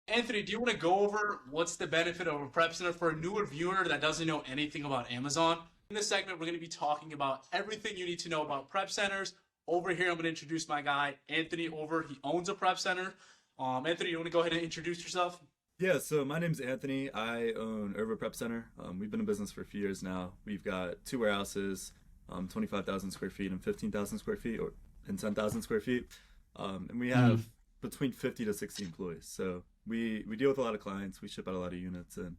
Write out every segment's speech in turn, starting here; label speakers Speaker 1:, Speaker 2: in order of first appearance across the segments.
Speaker 1: Anthony, do you want to go over what's the benefit of a prep center for a newer viewer that doesn't know anything about Amazon? In this segment, we're going to be talking about everything you need to know about prep centers. Over here, I'm going to introduce my guy, Anthony, over. He owns a prep center. Anthony, you want to go ahead and introduce yourself?
Speaker 2: Yeah, so my name's Anthony. I own Erva Prep Center. We've been in business for a few years now. We've got two warehouses, 25,000 square feet and 15,000 square feet, or and 10,000 square feet. And we
Speaker 1: Mm.
Speaker 2: have between 50 to 60 employees. So we deal with a lot of clients. We ship out a lot of units, and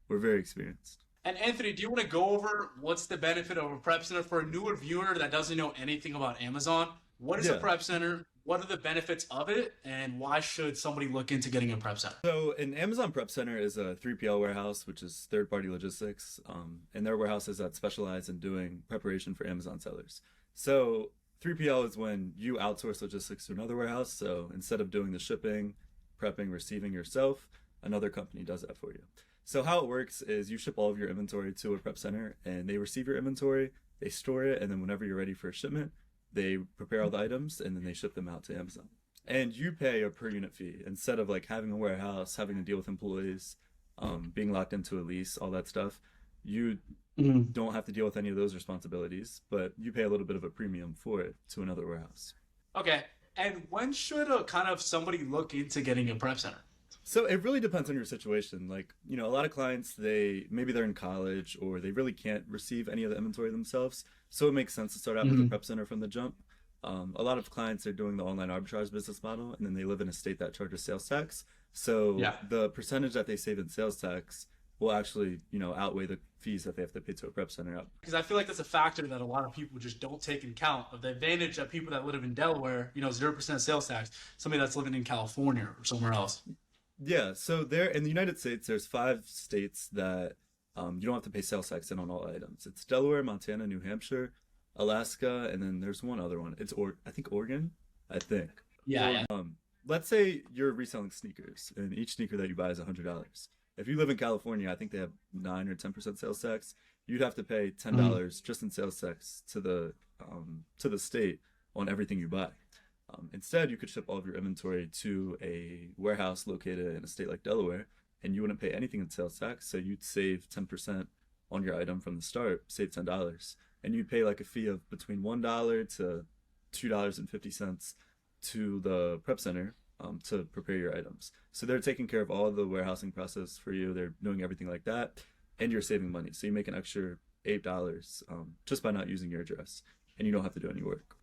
Speaker 2: we're very experienced.
Speaker 1: And Anthony, do you want to go over what's the benefit of a prep center for a newer viewer that doesn't know anything about Amazon? What is a
Speaker 2: Yeah.
Speaker 1: prep center? What are the benefits of it? And why should somebody look into getting a prep center?
Speaker 2: So an Amazon Prep Center is a 3PL warehouse, which is third-party logistics, and they're warehouses that specialize in doing preparation for Amazon sellers. So 3PL is when you outsource logistics to another warehouse. So instead of doing the shipping, prepping, receiving yourself, another company does that for you. So how it works is you ship all of your inventory to a prep center, and they receive your inventory, they store it, and then whenever you're ready for a shipment, they prepare all the items and then they ship them out to Amazon. And you pay a per unit fee instead of like having a warehouse, having to deal with employees, being locked into a lease, all that stuff. You
Speaker 1: Mm.
Speaker 2: don't have to deal with any of those responsibilities, but you pay a little bit of a premium for it to another warehouse.
Speaker 1: Okay. And when should a kind of somebody look into getting a prep center?
Speaker 2: So it really depends on your situation. Like, a lot of clients, they maybe they're in college or they really can't receive any of the inventory themselves. So it makes sense to start out with a
Speaker 1: Mhm.
Speaker 2: prep center from the jump. A lot of clients are doing the online arbitrage business model, and then they live in a state that charges sales tax. So
Speaker 1: Yeah.
Speaker 2: the percentage that they save in sales tax will actually, outweigh the fees that they have to pay to a prep center.
Speaker 1: Because I feel like that's a factor that a lot of people just don't take in count of the advantage that people that live in Delaware, 0% sales tax, somebody that's living in California or somewhere else.
Speaker 2: Yeah, so there in the United States, there's five states that you don't have to pay sales tax in on all items. It's Delaware, Montana, New Hampshire, Alaska, and then there's one other one. I think Oregon, I think.
Speaker 1: Yeah, yeah.
Speaker 2: Let's say you're reselling sneakers, and each sneaker that you buy is $100. If you live in California, I think they have 9 or 10% sales tax. You'd have to pay
Speaker 1: Mhm.
Speaker 2: $10 just in sales tax to the state on everything you buy. Instead, you could ship all of your inventory to a warehouse located in a state like Delaware, and you wouldn't pay anything in sales tax. So you'd save 10% on your item from the start, save $10. And you'd pay like a fee of between $1 to $2.50 to the prep center to prepare your items. So they're taking care of all the warehousing process for you. They're doing everything like that, and you're saving money. So you make an extra $8 just by not using your address, and you don't have to do any work.